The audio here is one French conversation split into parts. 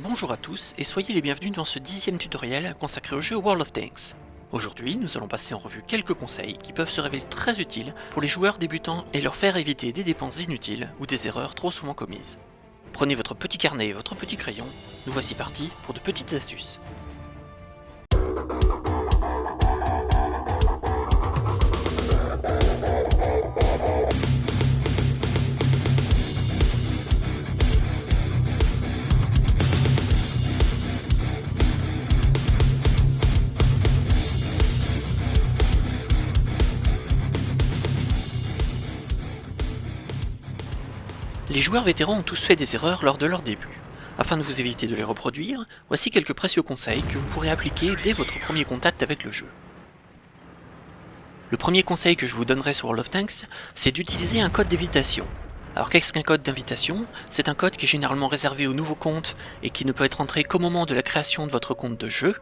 Bonjour à tous et soyez les bienvenus dans ce 10e tutoriel consacré au jeu World of Tanks. Aujourd'hui, nous allons passer en revue quelques conseils qui peuvent se révéler très utiles pour les joueurs débutants et leur faire éviter des dépenses inutiles ou des erreurs trop souvent commises. Prenez votre petit carnet et votre petit crayon, nous voici partis pour de petites astuces. Les joueurs vétérans ont tous fait des erreurs lors de leur début. Afin de vous éviter de les reproduire, voici quelques précieux conseils que vous pourrez appliquer dès votre premier contact avec le jeu. Le premier conseil que je vous donnerai sur World of Tanks, c'est d'utiliser un code d'évitation. Alors qu'est-ce qu'un code d'invitation? C'est un code qui est généralement réservé aux nouveaux comptes et qui ne peut être entré qu'au moment de la création de votre compte de jeu.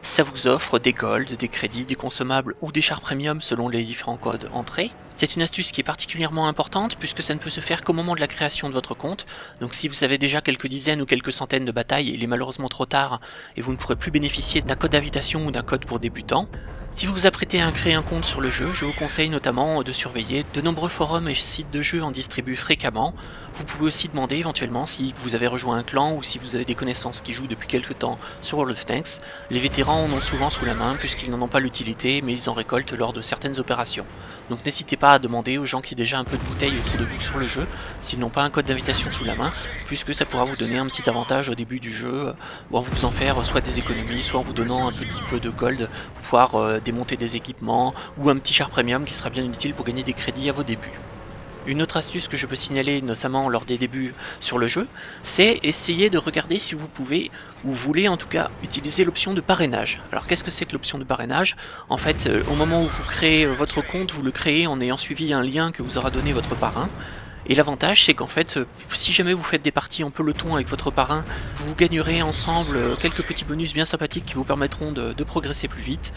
Ça vous offre des golds, des crédits, des consommables ou des chars premium selon les différents codes entrés. C'est une astuce qui est particulièrement importante puisque ça ne peut se faire qu'au moment de la création de votre compte, donc si vous avez déjà quelques dizaines ou quelques centaines de batailles, il est malheureusement trop tard et vous ne pourrez plus bénéficier d'un code d'invitation ou d'un code pour débutants. Si vous vous apprêtez à créer un compte sur le jeu, je vous conseille notamment de surveiller de nombreux forums et sites de jeux en distribuent fréquemment. Vous pouvez aussi demander éventuellement si vous avez rejoint un clan ou si vous avez des connaissances qui jouent depuis quelques temps sur World of Tanks. Les vétérans en ont souvent sous la main puisqu'ils n'en ont pas l'utilité mais ils en récoltent lors de certaines opérations. Donc n'hésitez pas à demander aux gens qui ont déjà un peu de bouteille autour de vous sur le jeu s'ils n'ont pas un code d'invitation sous la main, puisque ça pourra vous donner un petit avantage au début du jeu, en vous en faire soit des économies, soit en vous donnant un petit peu de gold pour pouvoir démonter des équipements, ou un petit char premium qui sera bien utile pour gagner des crédits à vos débuts. Une autre astuce que je peux signaler, notamment lors des débuts sur le jeu, c'est essayer de regarder si vous pouvez, ou voulez en tout cas, utiliser l'option de parrainage. Alors qu'est-ce que c'est que l'option de parrainage? En fait, au moment où vous créez votre compte, vous le créez en ayant suivi un lien que vous aura donné votre parrain. Et l'avantage, c'est qu'en fait, si jamais vous faites des parties en peloton avec votre parrain, vous gagnerez ensemble quelques petits bonus bien sympathiques qui vous permettront de progresser plus vite.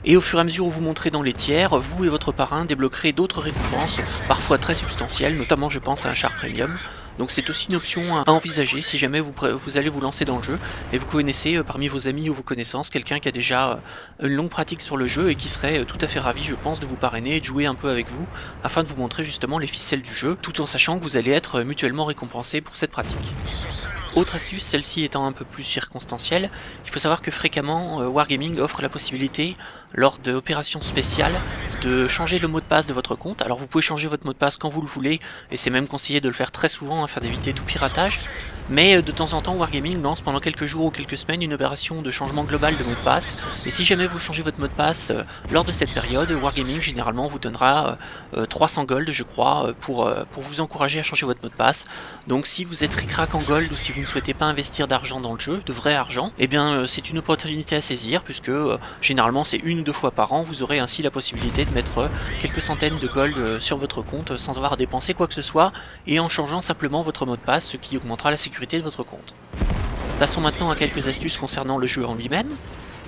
Et au fur et à mesure où vous montrez dans les tiers, vous et votre parrain débloquerez d'autres récompenses, parfois très substantielles, notamment je pense à un char premium. Donc c'est aussi une option à envisager si jamais vous allez vous lancer dans le jeu et vous connaissez parmi vos amis ou vos connaissances quelqu'un qui a déjà une longue pratique sur le jeu et qui serait tout à fait ravi, je pense, de vous parrainer et de jouer un peu avec vous afin de vous montrer justement les ficelles du jeu, tout en sachant que vous allez être mutuellement récompensés pour cette pratique. Autre astuce, celle-ci étant un peu plus circonstancielle, il faut savoir que fréquemment Wargaming offre la possibilité, lors d'opérations spéciales, de changer le mot de passe de votre compte. Alors vous pouvez changer votre mot de passe quand vous le voulez, et c'est même conseillé de le faire très souvent afin d'éviter tout piratage, mais de temps en temps Wargaming lance pendant quelques jours ou quelques semaines une opération de changement global de mot de passe, et si jamais vous changez votre mot de passe lors de cette période, Wargaming généralement vous donnera 300 gold je crois, pour vous encourager à changer votre mot de passe. Donc si vous êtes ric-rac en gold ou si vous ne souhaitez pas investir d'argent dans le jeu, de vrai argent, eh bien c'est une opportunité à saisir puisque généralement c'est 1 ou 2 fois par an, vous aurez ainsi la possibilité de mettre quelques centaines de gold sur votre compte sans avoir à dépenser quoi que ce soit et en changeant simplement votre mot de passe, ce qui augmentera la sécurité de votre compte. Passons maintenant à quelques astuces concernant le jeu en lui-même.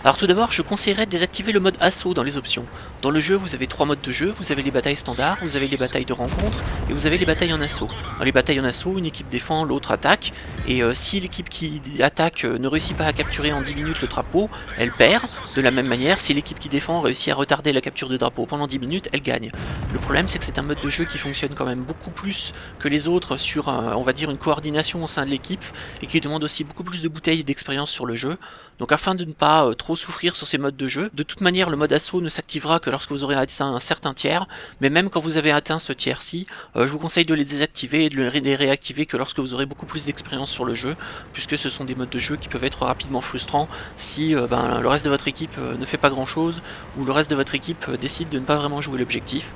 Alors tout d'abord, je conseillerais de désactiver le mode assaut dans les options. Dans le jeu, vous avez 3 modes de jeu, vous avez les batailles standards, vous avez les batailles de rencontre, et vous avez les batailles en assaut. Dans les batailles en assaut, une équipe défend, l'autre attaque, et si l'équipe qui attaque ne réussit pas à capturer en 10 minutes le drapeau, elle perd. De la même manière, si l'équipe qui défend réussit à retarder la capture de drapeau pendant 10 minutes, elle gagne. Le problème, c'est que c'est un mode de jeu qui fonctionne quand même beaucoup plus que les autres sur, on va dire, une coordination au sein de l'équipe, et qui demande aussi beaucoup plus de bouteilles et d'expérience sur le jeu. Donc afin de ne pas trop souffrir sur ces modes de jeu, de toute manière le mode assaut ne s'activera que lorsque vous aurez atteint un certain tiers, mais même quand vous avez atteint ce tiers-ci, je vous conseille de les désactiver et de les réactiver que lorsque vous aurez beaucoup plus d'expérience sur le jeu, puisque ce sont des modes de jeu qui peuvent être rapidement frustrants si le reste de votre équipe ne fait pas grand chose, ou le reste de votre équipe décide de ne pas vraiment jouer l'objectif.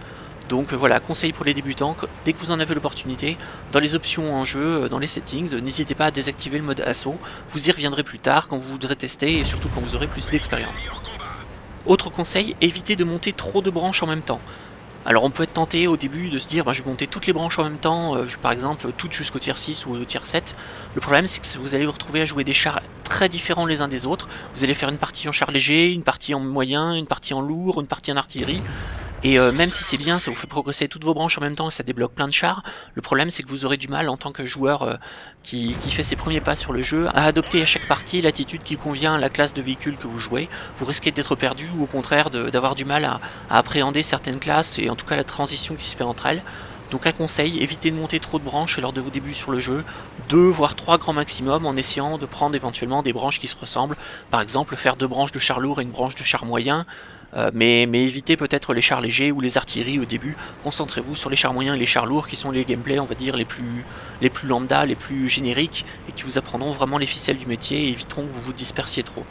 Donc voilà, conseil pour les débutants, dès que vous en avez l'opportunité, dans les options en jeu, dans les settings, n'hésitez pas à désactiver le mode assaut, vous y reviendrez plus tard quand vous voudrez tester et surtout quand vous aurez plus d'expérience. Autre conseil, évitez de monter trop de branches en même temps. Alors on peut être tenté au début de se dire je vais monter toutes les branches en même temps, par exemple toutes jusqu'au tier 6 ou au tier 7. Le problème c'est que vous allez vous retrouver à jouer des chars très différents les uns des autres. Vous allez faire une partie en char léger, une partie en moyen, une partie en lourd, une partie en artillerie. Et même si c'est bien, ça vous fait progresser toutes vos branches en même temps et ça débloque plein de chars, le problème c'est que vous aurez du mal en tant que joueur qui fait ses premiers pas sur le jeu à adopter à chaque partie l'attitude qui convient à la classe de véhicule que vous jouez. Vous risquez d'être perdu ou au contraire d'avoir du mal à appréhender certaines classes et en tout cas la transition qui se fait entre elles. Donc un conseil, évitez de monter trop de branches lors de vos débuts sur le jeu, 2 voire 3 grands maximum en essayant de prendre éventuellement des branches qui se ressemblent, par exemple faire 2 branches de char lourd et une branche de char moyen, mais évitez peut-être les chars légers ou les artilleries au début, concentrez-vous sur les chars moyens et les chars lourds qui sont les gameplays on va dire les plus lambda, les plus génériques et qui vous apprendront vraiment les ficelles du métier et éviteront que vous vous dispersiez trop.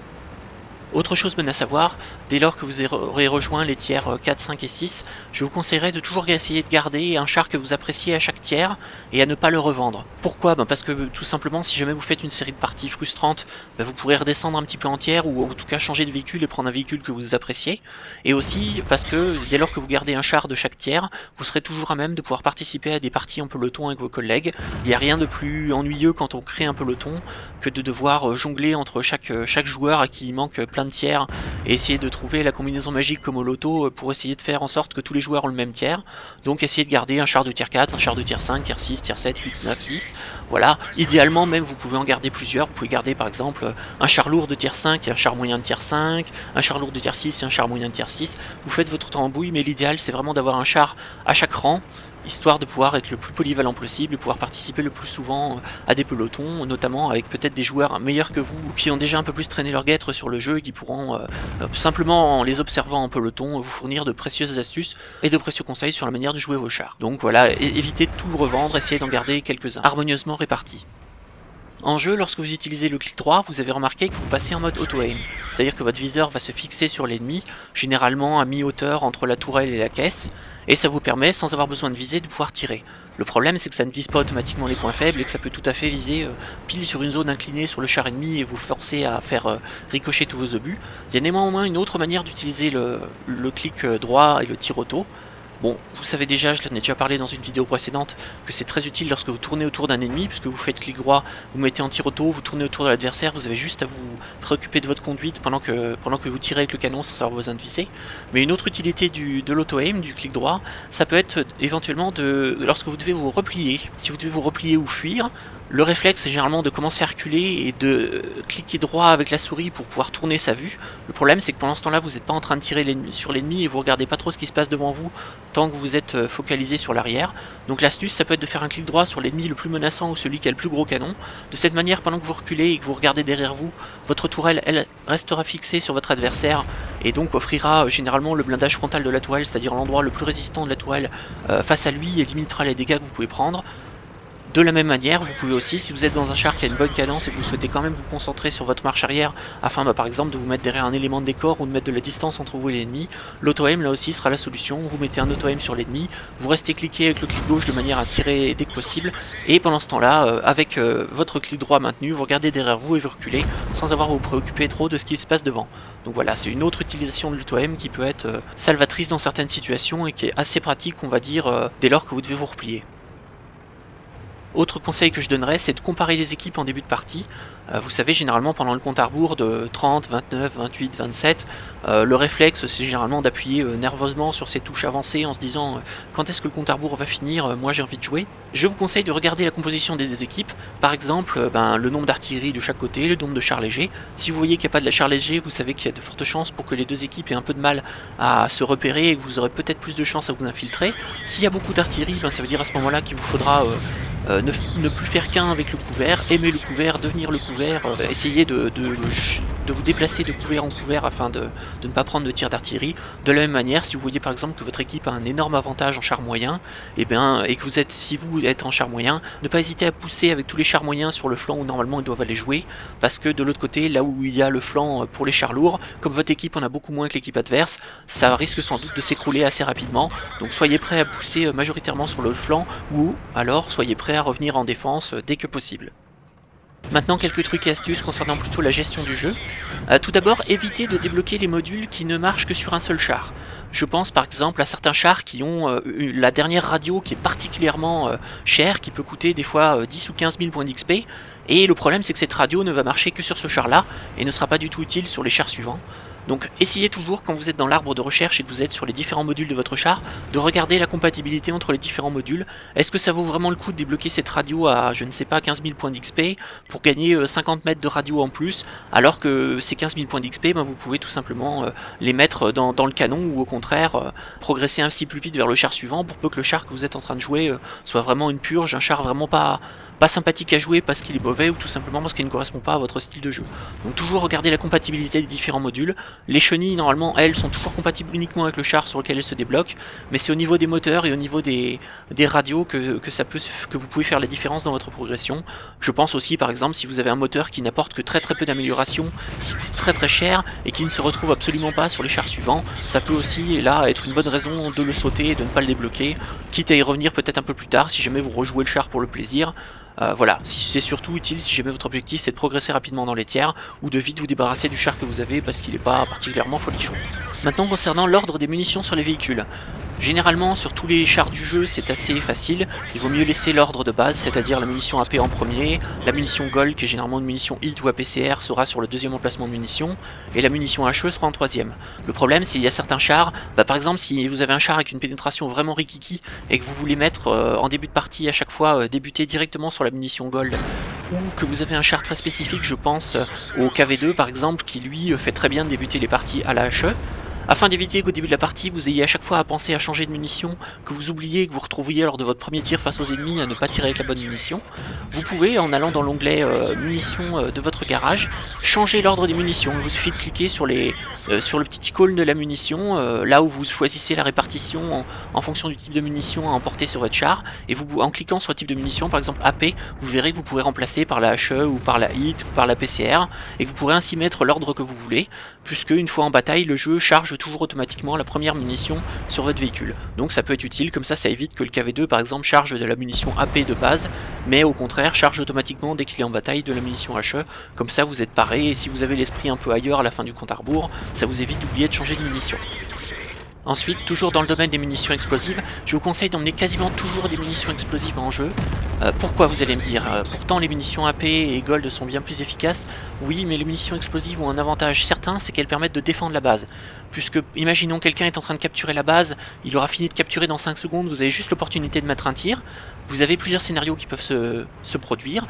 Autre chose bonne à savoir, dès lors que vous aurez rejoint les tiers 4, 5 et 6, je vous conseillerais de toujours essayer de garder un char que vous appréciez à chaque tiers et à ne pas le revendre. Pourquoi ? Parce que tout simplement si jamais vous faites une série de parties frustrantes, vous pourrez redescendre un petit peu en tiers ou en tout cas changer de véhicule et prendre un véhicule que vous appréciez. Et aussi parce que dès lors que vous gardez un char de chaque tiers, vous serez toujours à même de pouvoir participer à des parties en peloton avec vos collègues. Il n'y a rien de plus ennuyeux quand on crée un peloton que de devoir jongler entre chaque joueur à qui il manque plein de tiers et essayer de trouver la combinaison magique comme au loto pour essayer de faire en sorte que tous les joueurs ont le même tiers. Donc essayez de garder un char de tier 4, un char de tier 5, tier 6, tier 7, 8, 9, 10. Voilà, idéalement même vous pouvez en garder plusieurs. Vous pouvez garder par exemple un char lourd de tier 5 et un char moyen de tier 5, un char lourd de tier 6 et un char moyen de tier 6. Vous faites votre tambouille, mais l'idéal c'est vraiment d'avoir un char à chaque rang, histoire de pouvoir être le plus polyvalent possible et pouvoir participer le plus souvent à des pelotons, notamment avec peut-être des joueurs meilleurs que vous, ou qui ont déjà un peu plus traîné leur guêtre sur le jeu et qui pourront, simplement en les observant en peloton, vous fournir de précieuses astuces et de précieux conseils sur la manière de jouer vos chars. Donc voilà, évitez de tout revendre, essayez d'en garder quelques-uns harmonieusement répartis. En jeu, lorsque vous utilisez le clic droit, vous avez remarqué que vous passez en mode auto-aim, c'est-à-dire que votre viseur va se fixer sur l'ennemi, généralement à mi-hauteur entre la tourelle et la caisse, et ça vous permet, sans avoir besoin de viser, de pouvoir tirer. Le problème c'est que ça ne vise pas automatiquement les points faibles et que ça peut tout à fait viser pile sur une zone inclinée sur le char ennemi et vous forcer à faire ricocher tous vos obus. Il y a néanmoins une autre manière d'utiliser le clic droit et le tir auto. Bon, vous savez déjà, je l'en ai déjà parlé dans une vidéo précédente, que c'est très utile lorsque vous tournez autour d'un ennemi, puisque vous faites clic droit, vous mettez en tir auto, vous tournez autour de l'adversaire, vous avez juste à vous préoccuper de votre conduite pendant que vous tirez avec le canon sans avoir besoin de viser. Mais une autre utilité de l'auto-aim, du clic droit, ça peut être éventuellement lorsque vous devez vous replier. Si vous devez vous replier ou fuir, le réflexe c'est généralement de commencer à reculer et de cliquer droit avec la souris pour pouvoir tourner sa vue. Le problème c'est que pendant ce temps là vous n'êtes pas en train de tirer sur l'ennemi et vous regardez pas trop ce qui se passe devant vous tant que vous êtes focalisé sur l'arrière. Donc l'astuce ça peut être de faire un clic droit sur l'ennemi le plus menaçant ou celui qui a le plus gros canon. De cette manière pendant que vous reculez et que vous regardez derrière vous, votre tourelle elle restera fixée sur votre adversaire et donc offrira généralement le blindage frontal de la tourelle, c'est-à-dire l'endroit le plus résistant de la tourelle face à lui et limitera les dégâts que vous pouvez prendre. De la même manière, vous pouvez aussi, si vous êtes dans un char qui a une bonne cadence et que vous souhaitez quand même vous concentrer sur votre marche arrière afin par exemple de vous mettre derrière un élément de décor ou de mettre de la distance entre vous et l'ennemi, l'auto-aim là aussi sera la solution. Vous mettez un auto-aim sur l'ennemi, vous restez cliqué avec le clic gauche de manière à tirer dès que possible et pendant ce temps-là, avec votre clic droit maintenu, vous regardez derrière vous et vous reculez sans avoir à vous préoccuper trop de ce qui se passe devant. Donc voilà, c'est une autre utilisation de l'auto-aim qui peut être salvatrice dans certaines situations et qui est assez pratique on va dire dès lors que vous devez vous replier. Autre conseil que je donnerais, c'est de comparer les équipes en début de partie. Vous savez, généralement pendant le compte à rebours de 30, 29, 28, 27, le réflexe c'est généralement d'appuyer nerveusement sur ces touches avancées en se disant quand est-ce que le compte à rebours va finir, moi j'ai envie de jouer. Je vous conseille de regarder la composition des équipes, par exemple le nombre d'artillerie de chaque côté, le nombre de chars légers. Si vous voyez qu'il n'y a pas de la char léger, vous savez qu'il y a de fortes chances pour que les deux équipes aient un peu de mal à se repérer et que vous aurez peut-être plus de chances à vous infiltrer. S'il y a beaucoup d'artillerie, ça veut dire à ce moment-là qu'il vous faudra ne plus faire qu'un avec le couvert, aimer le couvert, devenir le couvert, essayer de vous déplacer de couvert en couvert afin de ne pas prendre de tir d'artillerie. De la même manière, si vous voyez par exemple que votre équipe a un énorme avantage en char moyen, et que si vous êtes en char moyen, ne pas hésiter à pousser avec tous les chars moyens sur le flanc où normalement ils doivent aller jouer, parce que de l'autre côté, là où il y a le flanc pour les chars lourds, comme votre équipe en a beaucoup moins que l'équipe adverse, ça risque sans doute de s'écrouler assez rapidement. Donc soyez prêts à pousser majoritairement sur le flanc, ou alors soyez prêts à revenir en défense dès que possible. Maintenant quelques trucs et astuces concernant plutôt la gestion du jeu. Tout d'abord, évitez de débloquer les modules qui ne marchent que sur un seul char. Je pense par exemple à certains chars qui ont la dernière radio qui est particulièrement chère, qui peut coûter des fois 10 ou 15 000 points d'XP, Et le problème c'est que cette radio ne va marcher que sur ce char là, et ne sera pas du tout utile sur les chars suivants. Donc essayez toujours, quand vous êtes dans l'arbre de recherche et que vous êtes sur les différents modules de votre char, de regarder la compatibilité entre les différents modules. Est-ce que ça vaut vraiment le coup de débloquer cette radio à, je ne sais pas, 15 000 points d'XP pour gagner 50 mètres de radio en plus, alors que ces 15 000 points d'XP, ben, vous pouvez tout simplement les mettre dans le canon, ou au contraire progresser ainsi plus vite vers le char suivant, pour peu que le char que vous êtes en train de jouer soit vraiment une purge, un char vraiment pas sympathique à jouer parce qu'il est mauvais, ou tout simplement parce qu'il ne correspond pas à votre style de jeu. Donc toujours regarder la compatibilité des différents modules. Les chenilles, normalement, elles sont toujours compatibles uniquement avec le char sur lequel elles se débloquent, mais c'est au niveau des moteurs et au niveau des radios que vous pouvez faire la différence dans votre progression. Je pense aussi, par exemple, si vous avez un moteur qui n'apporte que très peu d'amélioration, qui coûte très cher et qui ne se retrouve absolument pas sur les chars suivants, ça peut aussi là être une bonne raison de le sauter et de ne pas le débloquer, quitte à y revenir peut-être un peu plus tard si jamais vous rejouez le char pour le plaisir. Voilà, c'est surtout utile si jamais votre objectif c'est de progresser rapidement dans les tiers, ou de vite vous débarrasser du char que vous avez parce qu'il n'est pas particulièrement folichon. Maintenant, concernant l'ordre des munitions sur les véhicules. Généralement, sur tous les chars du jeu, c'est assez facile. Il vaut mieux laisser l'ordre de base, c'est-à-dire la munition AP en premier, la munition Gold, qui est généralement une munition HIT ou APCR, sera sur le deuxième emplacement de munitions, et la munition HE sera en troisième. Le problème, c'est qu'il y a certains chars, par exemple, si vous avez un char avec une pénétration vraiment rikiki, et que vous voulez mettre en début de partie à chaque fois, débuter directement sur la munition Gold, ou que vous avez un char très spécifique, je pense au KV2 par exemple, qui lui fait très bien de débuter les parties à la HE, afin d'éviter qu'au début de la partie vous ayez à chaque fois à penser à changer de munition, que vous oubliez, que vous retrouviez lors de votre premier tir face aux ennemis à ne pas tirer avec la bonne munition, vous pouvez, en allant dans l'onglet munitions de votre garage, changer l'ordre des munitions. Il vous suffit de cliquer sur le petit icône de la munition, là où vous choisissez la répartition en fonction du type de munition à emporter sur votre char, et vous, en cliquant sur le type de munition, par exemple AP, vous verrez que vous pourrez remplacer par la HE ou par la HIT ou par la PCR, et que vous pourrez ainsi mettre l'ordre que vous voulez, puisque une fois en bataille, le jeu charge toujours automatiquement la première munition sur votre véhicule. Donc ça peut être utile, comme ça évite que le KV2 par exemple charge de la munition AP de base, mais au contraire charge automatiquement dès qu'il est en bataille de la munition HE, comme ça vous êtes paré, et si vous avez l'esprit un peu ailleurs à la fin du compte à rebours, ça vous évite d'oublier de changer de munition. Ensuite, toujours dans le domaine des munitions explosives, je vous conseille d'emmener quasiment toujours des munitions explosives en jeu. Pourquoi, vous allez me dire? Pourtant les munitions AP et Gold sont bien plus efficaces. Oui, mais les munitions explosives ont un avantage certain, c'est qu'elles permettent de défendre la base. Puisque, imaginons quelqu'un est en train de capturer la base, il aura fini de capturer dans 5 secondes, vous avez juste l'opportunité de mettre un tir. Vous avez plusieurs scénarios qui peuvent se produire.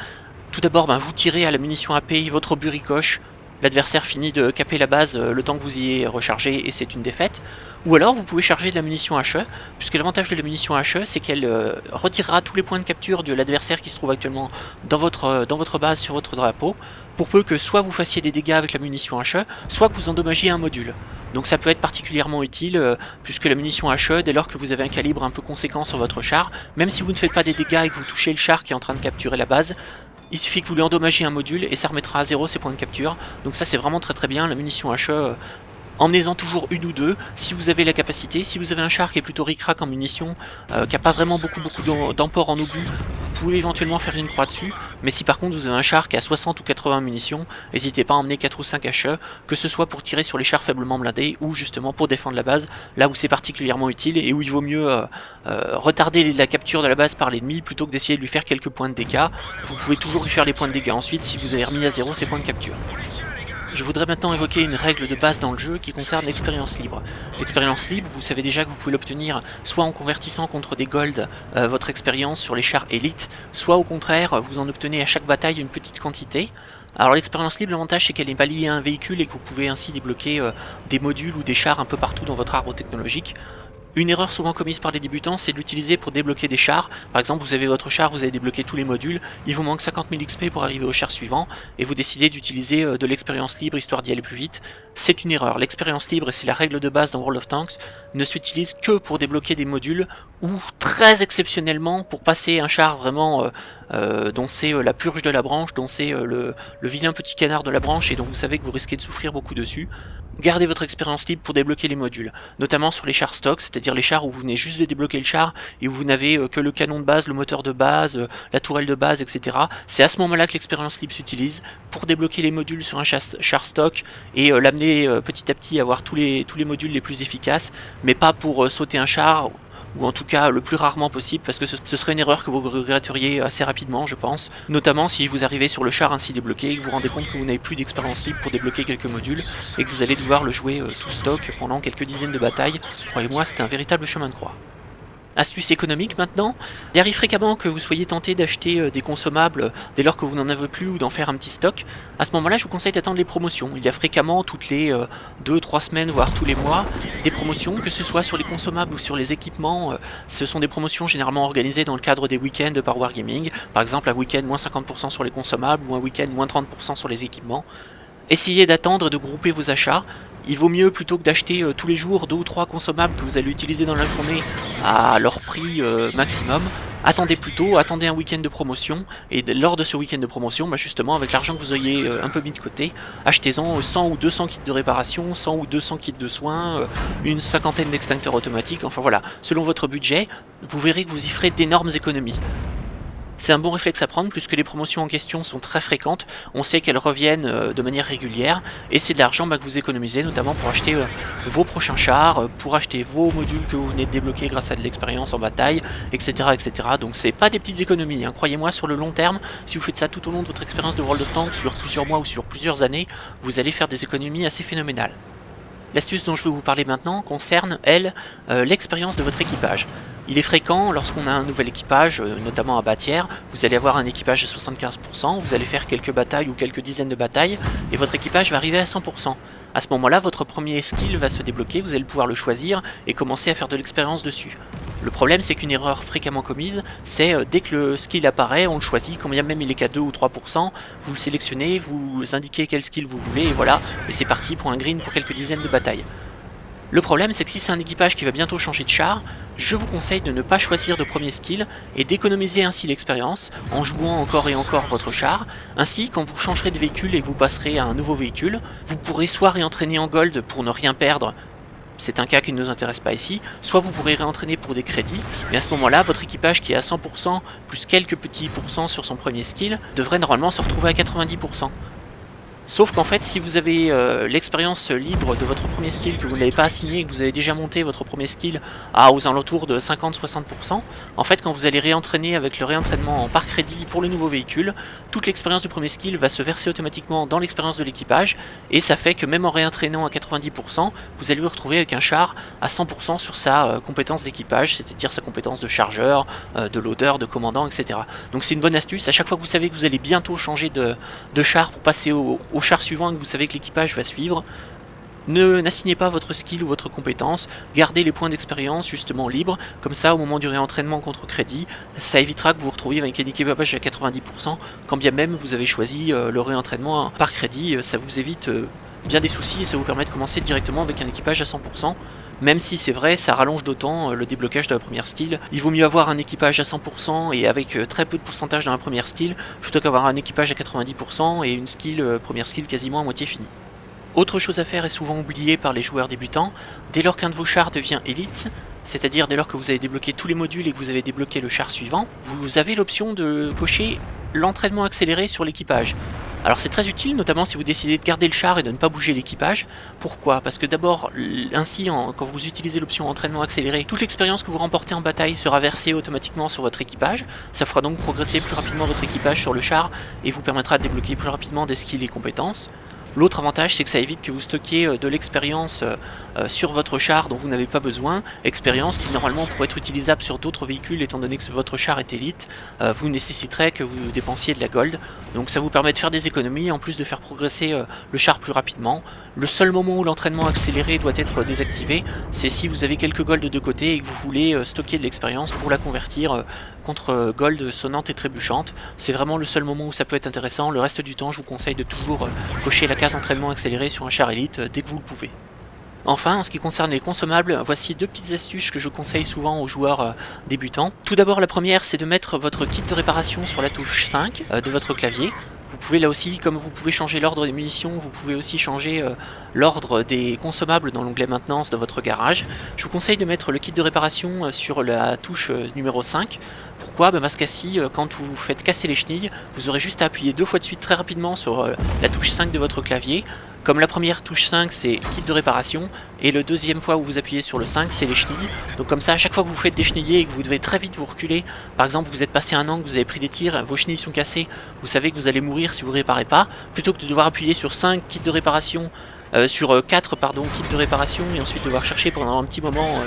Tout d'abord, vous tirez à la munition AP, votre obus ricoche, l'adversaire finit de caper la base le temps que vous y ayez rechargé et c'est une défaite. Ou alors vous pouvez charger de la munition HE, puisque l'avantage de la munition HE c'est qu'elle retirera tous les points de capture de l'adversaire qui se trouve actuellement dans votre base sur votre drapeau, pour peu que soit vous fassiez des dégâts avec la munition HE, soit que vous endommagiez un module. Donc ça peut être particulièrement utile, puisque la munition HE, dès lors que vous avez un calibre un peu conséquent sur votre char, même si vous ne faites pas des dégâts et que vous touchez le char qui est en train de capturer la base, il suffit que vous lui endommagiez un module et ça remettra à 0 ses points de capture. Donc ça c'est vraiment très bien, la munition HE, emmenez-en toujours une ou deux, si vous avez la capacité. Si vous avez un char qui est plutôt ric-rac en munitions, qui n'a pas vraiment beaucoup d'emport en obus, vous pouvez éventuellement faire une croix dessus. Mais si par contre vous avez un char qui a 60 ou 80 munitions, n'hésitez pas à emmener 4 ou 5 HE, que ce soit pour tirer sur les chars faiblement blindés ou justement pour défendre la base, là où c'est particulièrement utile et où il vaut mieux retarder la capture de la base par l'ennemi plutôt que d'essayer de lui faire quelques points de dégâts. Vous pouvez toujours lui faire les points de dégâts ensuite si vous avez remis à 0 ses points de capture. Je voudrais maintenant évoquer une règle de base dans le jeu qui concerne l'expérience libre. L'expérience libre, vous savez déjà que vous pouvez l'obtenir soit en convertissant contre des gold votre expérience sur les chars élites, soit au contraire, vous en obtenez à chaque bataille une petite quantité. Alors l'expérience libre, l'avantage c'est qu'elle n'est pas liée à un véhicule et que vous pouvez ainsi débloquer des modules ou des chars un peu partout dans votre arbre technologique. Une erreur souvent commise par les débutants, c'est de l'utiliser pour débloquer des chars. Par exemple, vous avez votre char, vous avez débloqué tous les modules, il vous manque 50 000 XP pour arriver au char suivant, et vous décidez d'utiliser de l'expérience libre histoire d'y aller plus vite. C'est une erreur. L'expérience libre, et c'est la règle de base dans World of Tanks, ne s'utilise que pour débloquer des modules, ou très exceptionnellement pour passer un char vraiment dont c'est la purge de la branche, dont c'est le vilain petit canard de la branche, et dont vous savez que vous risquez de souffrir beaucoup dessus. Gardez votre expérience libre pour débloquer les modules, notamment sur les chars stock, c'est-à-dire les chars où vous venez juste de débloquer le char et où vous n'avez que le canon de base, le moteur de base, la tourelle de base, etc. C'est à ce moment-là que l'expérience libre s'utilise pour débloquer les modules sur un char stock et l'amener petit à petit à avoir tous les modules les plus efficaces, mais pas pour sauter un char ou en tout cas le plus rarement possible, parce que ce serait une erreur que vous regretteriez assez rapidement, je pense. Notamment si vous arrivez sur le char ainsi débloqué et que vous vous rendez compte que vous n'avez plus d'expérience libre pour débloquer quelques modules, et que vous allez devoir le jouer tout stock pendant quelques dizaines de batailles. Croyez-moi, c'est un véritable chemin de croix. Astuce économique maintenant, il arrive fréquemment que vous soyez tenté d'acheter des consommables dès lors que vous n'en avez plus ou d'en faire un petit stock. À ce moment-là, je vous conseille d'attendre les promotions. Il y a fréquemment toutes les 2-3 semaines, voire tous les mois, des promotions, que ce soit sur les consommables ou sur les équipements. Ce sont des promotions généralement organisées dans le cadre des week-ends par Wargaming. Par exemple, un week-end moins 50% sur les consommables ou un week-end moins 30% sur les équipements. Essayez d'attendre, de grouper vos achats. Il vaut mieux, plutôt que d'acheter tous les jours 2 ou 3 consommables que vous allez utiliser dans la journée à leur prix maximum, attendez plutôt, attendez un week-end de promotion, et lors de ce week-end de promotion, justement, avec l'argent que vous ayez un peu mis de côté, achetez-en 100 ou 200 kits de réparation, 100 ou 200 kits de soins, une cinquantaine d'extincteurs automatiques, enfin voilà, selon votre budget, vous verrez que vous y ferez d'énormes économies. C'est un bon réflexe à prendre puisque les promotions en question sont très fréquentes, on sait qu'elles reviennent de manière régulière, et c'est de l'argent que vous économisez notamment pour acheter vos prochains chars, pour acheter vos modules que vous venez de débloquer grâce à de l'expérience en bataille, etc. etc. Donc c'est pas des petites économies, hein. Croyez-moi, sur le long terme, si vous faites ça tout au long de votre expérience de World of Tanks, sur plusieurs mois ou sur plusieurs années, vous allez faire des économies assez phénoménales. L'astuce dont je vais vous parler maintenant concerne, elle, l'expérience de votre équipage. Il est fréquent, lorsqu'on a un nouvel équipage, notamment à bâtière, vous allez avoir un équipage à 75%, vous allez faire quelques batailles ou quelques dizaines de batailles, et votre équipage va arriver à 100%. À ce moment-là, votre premier skill va se débloquer, vous allez pouvoir le choisir et commencer à faire de l'expérience dessus. Le problème, c'est qu'une erreur fréquemment commise, c'est dès que le skill apparaît, on le choisit, quand bien même il est qu'à 2 ou 3%, vous le sélectionnez, vous indiquez quel skill vous voulez, et voilà, et c'est parti pour un green pour quelques dizaines de batailles. Le problème, c'est que si c'est un équipage qui va bientôt changer de char, je vous conseille de ne pas choisir de premier skill et d'économiser ainsi l'expérience en jouant encore et encore votre char. Ainsi, quand vous changerez de véhicule et que vous passerez à un nouveau véhicule, vous pourrez soit réentraîner en gold pour ne rien perdre, c'est un cas qui ne nous intéresse pas ici, soit vous pourrez réentraîner pour des crédits, mais à ce moment-là, votre équipage qui est à 100% plus quelques petits pourcents sur son premier skill devrait normalement se retrouver à 90%. Sauf qu'en fait, si vous avez l'expérience libre de votre premier skill, que vous ne l'avez pas assigné et que vous avez déjà monté votre premier skill aux alentours de 50-60%, en fait, quand vous allez réentraîner avec le réentraînement par crédit pour le nouveau véhicule, toute l'expérience du premier skill va se verser automatiquement dans l'expérience de l'équipage, et ça fait que même en réentraînant à 90%, vous allez vous retrouver avec un char à 100% sur sa compétence d'équipage, c'est-à-dire sa compétence de chargeur, de loader, de commandant, etc. Donc c'est une bonne astuce. À chaque fois que vous savez que vous allez bientôt changer de char pour passer au char suivant et que vous savez que l'équipage va suivre, n'assignez pas votre skill ou votre compétence, gardez les points d'expérience justement libres, comme ça au moment du réentraînement contre crédit, ça évitera que vous vous retrouviez avec un équipage à 90%, quand bien même vous avez choisi le réentraînement par crédit, ça vous évite bien des soucis et ça vous permet de commencer directement avec un équipage à 100%. Même si c'est vrai, ça rallonge d'autant le déblocage de la première skill. Il vaut mieux avoir un équipage à 100% et avec très peu de pourcentage dans la première skill, plutôt qu'avoir un équipage à 90% et une première skill quasiment à moitié finie. Autre chose à faire et souvent oubliée par les joueurs débutants, dès lors qu'un de vos chars devient élite, c'est-à-dire dès lors que vous avez débloqué tous les modules et que vous avez débloqué le char suivant, vous avez l'option de cocher l'entraînement accéléré sur l'équipage. Alors c'est très utile, notamment si vous décidez de garder le char et de ne pas bouger l'équipage. Pourquoi? Parce que d'abord, ainsi, quand vous utilisez l'option entraînement accéléré, toute l'expérience que vous remportez en bataille sera versée automatiquement sur votre équipage. Ça fera donc progresser plus rapidement votre équipage sur le char et vous permettra de débloquer plus rapidement des skills et compétences. L'autre avantage, c'est que ça évite que vous stockiez de l'expérience sur votre char dont vous n'avez pas besoin, expérience qui normalement pourrait être utilisable sur d'autres véhicules étant donné que votre char est élite, vous nécessiterait que vous dépensiez de la gold, donc ça vous permet de faire des économies en plus de faire progresser le char plus rapidement. Le seul moment où l'entraînement accéléré doit être désactivé, c'est si vous avez quelques gold de côté et que vous voulez stocker de l'expérience pour la convertir contre gold sonnante et trébuchante. C'est vraiment le seul moment où ça peut être intéressant. Le reste du temps, je vous conseille de toujours cocher la case entraînement accéléré sur un char élite dès que vous le pouvez. Enfin, en ce qui concerne les consommables, voici deux petites astuces que je conseille souvent aux joueurs débutants. Tout d'abord, la première, c'est de mettre votre kit de réparation sur la touche 5 de votre clavier. Vous pouvez là aussi, comme vous pouvez changer l'ordre des munitions, vous pouvez aussi changer l'ordre des consommables dans l'onglet maintenance de votre garage. Je vous conseille de mettre le kit de réparation sur la touche numéro 5. Pourquoi? Parce qu'ainsi, quand vous faites casser les chenilles, vous aurez juste à appuyer 2 fois de suite très rapidement sur la touche 5 de votre clavier. Comme la première touche 5 c'est kit de réparation, et le deuxième fois où vous appuyez sur le 5 c'est les chenilles. Donc comme ça à chaque fois que vous faites des chenillés et que vous devez très vite vous reculer, par exemple vous êtes passé un angle, vous avez pris des tirs, vos chenilles sont cassées, vous savez que vous allez mourir si vous ne réparez pas, plutôt que de devoir appuyer sur 5 kits de réparation, sur 4 pardon, kits de réparation et ensuite devoir chercher pendant un petit moment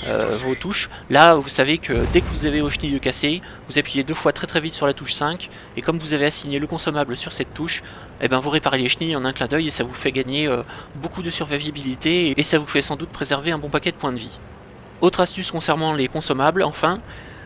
vos touches. Là vous savez que dès que vous avez vos chenilles cassées, vous appuyez 2 fois très vite sur la touche 5 et comme vous avez assigné le consommable sur cette touche, et ben vous réparez les chenilles en un clin d'œil et ça vous fait gagner beaucoup de survivabilité et ça vous fait sans doute préserver un bon paquet de points de vie. Autre astuce concernant les consommables, enfin,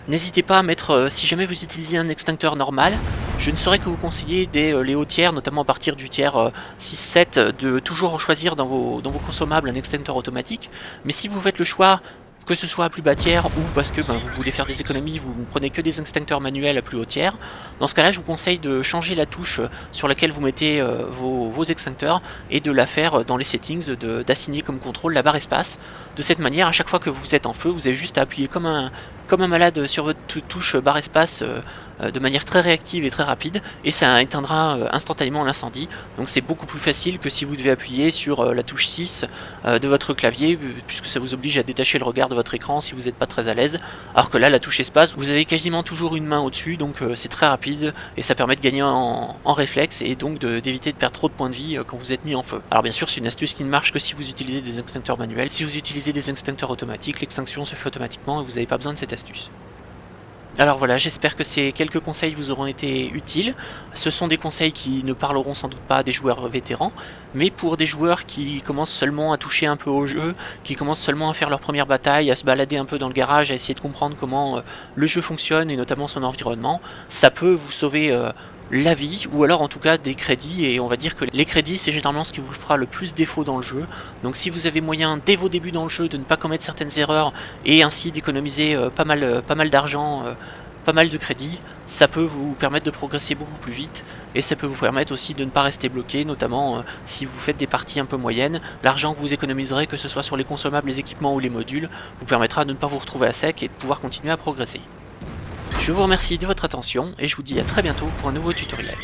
n'hésitez pas à mettre, si jamais vous utilisez un extincteur normal, je ne saurais que vous conseiller dès les hauts tiers, notamment à partir du tiers 6-7, de toujours choisir dans vos consommables un extincteur automatique. Mais si vous faites le choix, que ce soit à plus bas tiers ou parce que vous voulez faire des économies, vous ne prenez que des extincteurs manuels à plus haut tiers, dans ce cas-là, je vous conseille de changer la touche sur laquelle vous mettez vos extincteurs et de la faire dans les settings, d'assigner comme contrôle la barre espace. De cette manière, à chaque fois que vous êtes en feu, vous avez juste à appuyer comme un malade sur votre touche barre espace de manière très réactive et très rapide, et ça éteindra instantanément l'incendie. Donc c'est beaucoup plus facile que si vous devez appuyer sur la touche 6 de votre clavier, puisque ça vous oblige à détacher le regard de votre écran si vous n'êtes pas très à l'aise, alors que là la touche espace, vous avez quasiment toujours une main au-dessus, donc c'est très rapide, et ça permet de gagner en réflexe, et donc d'éviter de perdre trop de points de vie quand vous êtes mis en feu. Alors bien sûr c'est une astuce qui ne marche que si vous utilisez des extincteurs manuels. Si vous utilisez des extincteurs automatiques, l'extinction se fait automatiquement et vous n'avez pas besoin de cette astuce. Alors voilà, j'espère que ces quelques conseils vous auront été utiles. Ce sont des conseils qui ne parleront sans doute pas à des joueurs vétérans, mais pour des joueurs qui commencent seulement à toucher un peu au jeu, qui commencent seulement à faire leur première bataille, à se balader un peu dans le garage, à essayer de comprendre comment le jeu fonctionne et notamment son environnement, ça peut vous sauver la vie, ou alors en tout cas des crédits, et on va dire que les crédits c'est généralement ce qui vous fera le plus défaut dans le jeu. Donc si vous avez moyen dès vos débuts dans le jeu de ne pas commettre certaines erreurs et ainsi d'économiser pas mal d'argent, pas mal de crédits, ça peut vous permettre de progresser beaucoup plus vite, et ça peut vous permettre aussi de ne pas rester bloqué, notamment si vous faites des parties un peu moyennes. L'argent que vous économiserez, que ce soit sur les consommables, les équipements ou les modules, vous permettra de ne pas vous retrouver à sec et de pouvoir continuer à progresser. Je vous remercie de votre attention et je vous dis à très bientôt pour un nouveau tutoriel.